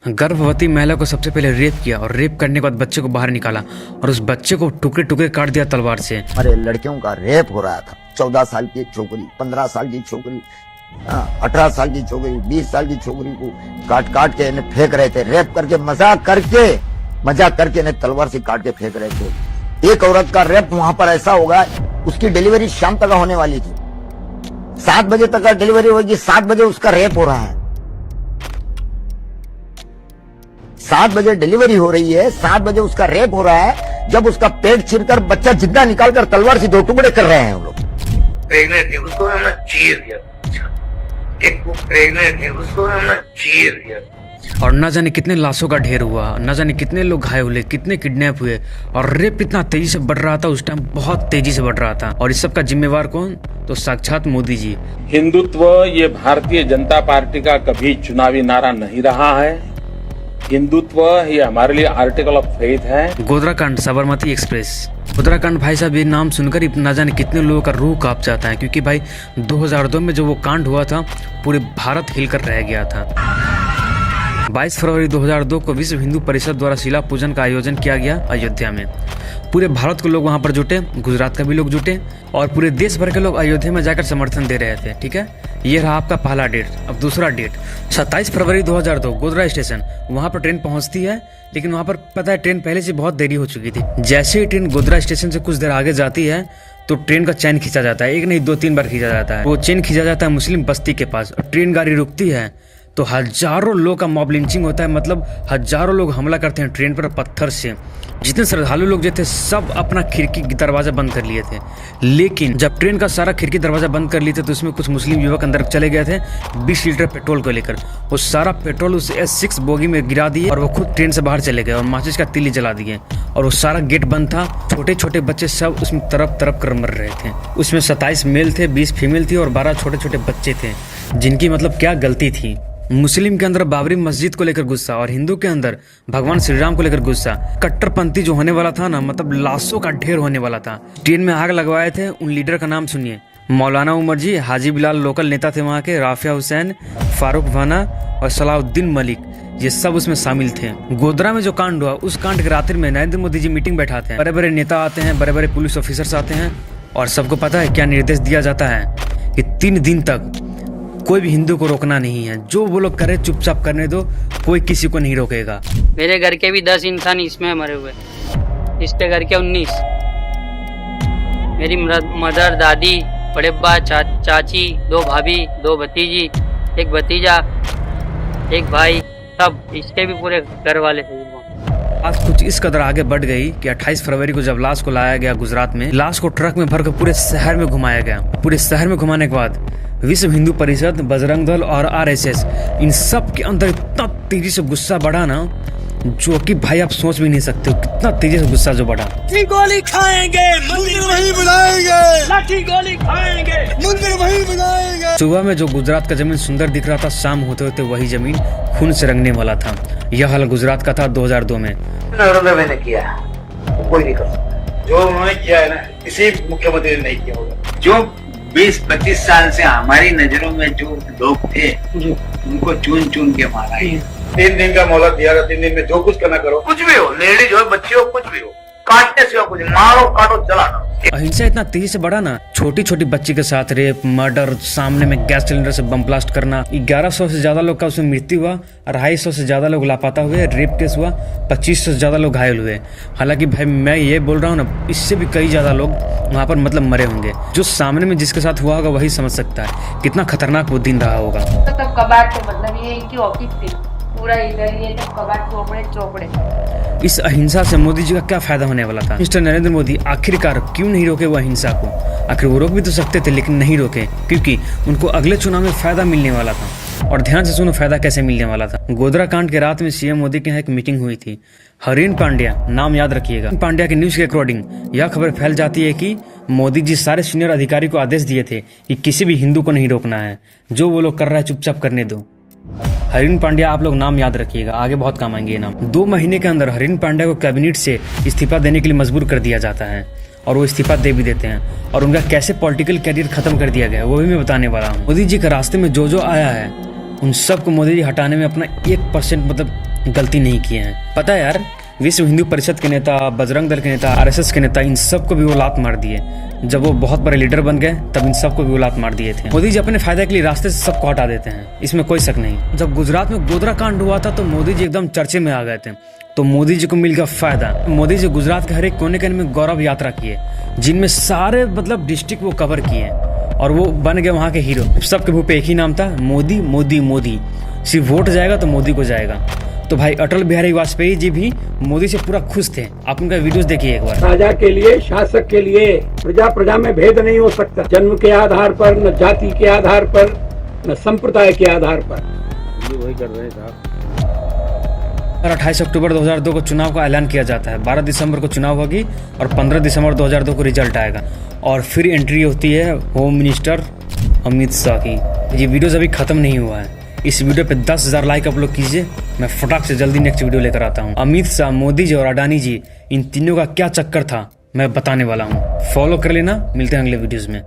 गर्भवती महिला को सबसे पहले रेप किया और रेप करने के बाद बच्चे को बाहर निकाला और उस बच्चे को टुकड़े टुकड़े काट दिया तलवार से। अरे लड़कियों का रेप हो रहा था। 14 साल की छोकरी, 15 साल की छोकरी, 18 साल की छोकरी, 20 साल की छोकरी को काट काट के इन्हें फेंक रहे थे। रेप करके मजाक करके इन्हें तलवार से काट के फेंक रहे थे। एक औरत का रेप वहां पर ऐसा होगा, उसकी डिलीवरी शाम तक होने वाली थी। 7 बजे तक का डिलीवरी होगी, 7 बजे उसका रेप हो रहा है। 7 बजे डिलीवरी हो रही है, 7 बजे उसका रेप हो रहा है। जब उसका पेट चिरकर बच्चा जिंदा निकालकर तलवार से 2 टुकड़े कर रहे हैं हम लोग। प्रेग्नेंट थी, उसको हमने चीर दिया। एक वो प्रेग्नेंट थी, उसको हमने चीर दिया। और न जाने कितने लाशों का ढेर हुआ, न जाने कितने लोग घायल हुए, कितने किडनैप हुए। और रेप इतना तेजी से बढ़ रहा था, उस टाइम बहुत तेजी से बढ़ रहा था। और इस सब का जिम्मेवार कौन? तो साक्षात मोदी जी। हिंदुत्व ये भारतीय जनता पार्टी का कभी चुनावी नारा नहीं रहा है। हिंदुत्व ये हमारे लिए आर्टिकल ऑफ फेथ है। गोधरा कांड, साबरमती एक्सप्रेस। गोधरा कांड भाई साहब, ये नाम सुनकर ही न जाने कितने लोगों का रूह कांप जाता है, क्योंकि भाई 2002 में जो वो कांड हुआ था, पूरे भारत हिलकर रह गया था। 22 फरवरी 2002 को विश्व हिंदू परिषद द्वारा शिला पूजन का आयोजन किया गया अयोध्या में। पूरे भारत के लोग वहां पर जुटे, गुजरात का भी लोग जुटे और पूरे देश भर के लोग अयोध्या में जाकर समर्थन दे रहे थे। ठीक है, ये रहा आपका पहला डेट। अब दूसरा डेट 27 फरवरी 2002, गोधरा स्टेशन। वहां पर ट्रेन पहुंचती है, लेकिन वहां पर पता है ट्रेन पहले से बहुत देरी हो चुकी थी। जैसे ही ट्रेन गोधरा स्टेशन से कुछ देर आगे जाती है तो ट्रेन का चैन खींचा जाता है। एक नहीं 2-3 बार खींचा जाता है। वो चैन खींचा जाता है मुस्लिम बस्ती के पास। और ट्रेन गाड़ी रुकती है तो हजारों लोग का मॉब लिंचिंग होता है। मतलब हजारों लोग हमला करते हैं ट्रेन पर पत्थर से। जितने श्रद्धालु लोग जो थे सब अपना खिड़की दरवाजा बंद कर लिए थे। लेकिन जब ट्रेन का सारा खिड़की दरवाजा बंद कर लिए थे तो उसमें कुछ मुस्लिम युवक अंदर चले गए थे 20 लीटर पेट्रोल को लेकर। वो सारा पेट्रोल उस S6 बोगी में गिरा दिए और वो खुद ट्रेन से बाहर चले गए और माचिस का तीली जला दिए। और वो सारा गेट बंद था। छोटे छोटे बच्चे सब उसमें तरफ तरफ कर मर रहे थे। उसमें 27 मेल थे, 20 फीमेल थी और 12 छोटे छोटे बच्चे थे, जिनकी मतलब क्या गलती थी। मुस्लिम के अंदर बाबरी मस्जिद को लेकर गुस्सा और हिंदू के अंदर भगवान श्री राम को लेकर गुस्सा। कट्टरपंथी जो होने वाला था ना, मतलब लाशों का ढेर होने वाला था। ट्रेन में आग लगवाए थे। उन लीडर का नाम सुनिए: मौलाना उमर जी, हाजी बिलाल लोकल नेता थे वहाँ के, राफिया हुसैन, फारूक भाना और सलाउद्दीन मलिक, ये सब उसमें शामिल थे। गोधरा में जो कांड हुआ, उस कांड के रात्रि में नरेंद्र मोदी जी मीटिंग बैठाते हैं। बड़े बड़े नेता आते हैं, बड़े बड़े पुलिस ऑफिसर्स आते हैं और सबको पता है क्या निर्देश दिया जाता है कि 3 दिन तक कोई भी हिंदू को रोकना नहीं है। जो वो लोग करे चुपचाप करने दो, कोई किसी को नहीं रोकेगा। मेरे घर के भी 10 इंसान इसमें मरे हुए, इसके घर के 19। मेरी मदर, दादी, बड़े बा, चाची, 2 भाभी, 2 भतीजी, 1 भतीजा, 1 भाई, सब इसके भी पूरे घर वाले थे। आज कुछ इस कदर आगे बढ़ गई कि 28 फरवरी को जब लाश को लाया गया गुजरात में, लाश को ट्रक में भरकर पूरे शहर में घुमाया गया। पूरे शहर में घुमाने के बाद विश्व हिंदू परिषद, बजरंग दल और RSS, इन सब के अंदर इतना तेजी से गुस्सा बढ़ा ना, जो कि भाई आप सोच भी नहीं सकते हो कितना तेजी से गुस्सा जो बढ़ा। गोली खाएंगे, मंदिर वहीं बनाएंगे, लाठी गोली खाएंगे, मंदिर वहीं बनाएंगे। सुबह में जो गुजरात का जमीन सुंदर दिख रहा था, शाम होते होते वही जमीन खून से रंगने वाला था। यह हाल गुजरात का था 2002 में। मैंने किया, कोई नहीं कर सकता। जो उन्होंने किया है ना, किसी मुख्यमंत्री ने नहीं किया होगा। जो 20-25 साल से हमारी नजरों में जो लोग थे, उनको चुन चुन के मारा है। 3 दिन का मोहलत दिया, 3 दिन में जो कुछ करना करो, कुछ भी हो, लेडीज हो, बच्चे हो, कुछ भी हो, काटने से हो, कुछ मारो, काटो, चला। अहिंसा इतना तेजी से बढ़ा ना, छोटी छोटी बच्ची के साथ रेप, मर्डर, सामने में गैस सिलेंडर से बम ब्लास्ट करना। 1100 से ज्यादा लोग का उसमें मृत्यु हुआ, 250 से ज्यादा लोग लापता हुए, रेप केस हुआ, 2500 से ज्यादा लोग घायल हुए। हालांकि भाई मैं ये बोल रहा हूँ ना, इससे भी कई ज्यादा लोग वहाँ पर मतलब मरे होंगे। जो सामने में जिसके साथ हुआ होगा वही समझ सकता है कितना खतरनाक वो दिन रहा होगा। तब कबाट तो मतलब ये इनकी ऑफिस थी, पूरा इधर ये तो कबाट चौपड़े। इस अहिंसा से मोदी जी का क्या फायदा होने वाला था? मिस्टर नरेंद्र मोदी आखिरकार क्यों नहीं रोके वो अहिंसा को? आखिर वो रोक भी तो सकते थे, लेकिन नहीं रोके, क्योंकि उनको अगले चुनाव में फायदा मिलने वाला था। और ध्यान से सुनो फायदा कैसे मिलने वाला था। गोधरा कांड के रात में CM मोदी के यहाँ एक मीटिंग हुई थी। हरीन पांड्या, नाम याद रखिएगा। पांड्या की न्यूज के अकॉर्डिंग यह खबर फैल जाती है कि मोदी जी सारे सीनियर अधिकारी को आदेश दिए थे कि किसी भी हिंदू को नहीं रोकना है, जो वो लोग कर रहा है चुपचाप करने दो। हरीन पांड्या, आप लोग नाम याद रखिएगा, आगे बहुत काम आएंगे ये नाम। 2 महीने के अंदर हरीन पांड्या को कैबिनेट से इस्तीफा देने के लिए मजबूर कर दिया जाता है और वो इस्तीफा दे भी देते हैं। और उनका कैसे पॉलिटिकल कैरियर खत्म कर दिया गया वो भी मैं बताने वाला हूँ। मोदी जी के रास्ते में जो आया है उन सबको मोदी जी हटाने में अपना 1% मतलब गलती नहीं किए हैं। पता है यार, विश्व हिंदू परिषद के नेता, बजरंग दल के नेता, आरएसएस के नेता, इन सबको भी वो लात मार दिए। जब वो बहुत बड़े लीडर बन गए तब इन सबको भी वो लात मार दिए थे। मोदी जी अपने फायदे के लिए रास्ते से सबको हटा देते हैं, इसमें कोई शक नहीं। जब गुजरात में गोधरा कांड हुआ था तो मोदी जी एकदम चर्चे में आ गए थे, तो मोदी जी को मिल गया फायदा। मोदी जी गुजरात के हर एक कोने कोने में गौरव यात्रा किए, जिनमें सारे मतलब डिस्ट्रिक्ट वो कवर किए और वो बन गए वहाँ के हीरो। सबके मुंह पे एक ही नाम था, मोदी मोदी मोदी। सिर्फ वोट जाएगा तो मोदी को जाएगा। तो भाई अटल बिहारी वाजपेयी जी भी मोदी से पूरा खुश थे। आप उनका वीडियोस देखिए एक बार। राजा के लिए, शासक के लिए प्रजा प्रजा में भेद नहीं हो सकता, जन्म के आधार पर, न जाति के आधार पर, न संप्रदाय के आधार पर। ये वही कर रहे थे। 28 अक्टूबर 2002 को चुनाव का ऐलान किया जाता है। 12 दिसंबर को चुनाव होगी और 15 दिसंबर 2002 को रिजल्ट आएगा और फिर एंट्री होती है होम मिनिस्टर अमित शाह की। ये वीडियोस अभी खत्म नहीं हुआ है। इस वीडियो पे 10,000 लाइक आप लोग कीजिए, मैं फटाक से जल्दी नेक्स्ट वीडियो लेकर आता हूँ। अमित शाह, मोदी जी और अडानी जी, इन तीनों का क्या चक्कर था मैं बताने वाला हूँ। फॉलो कर लेना, मिलते हैं अगले वीडियोस में।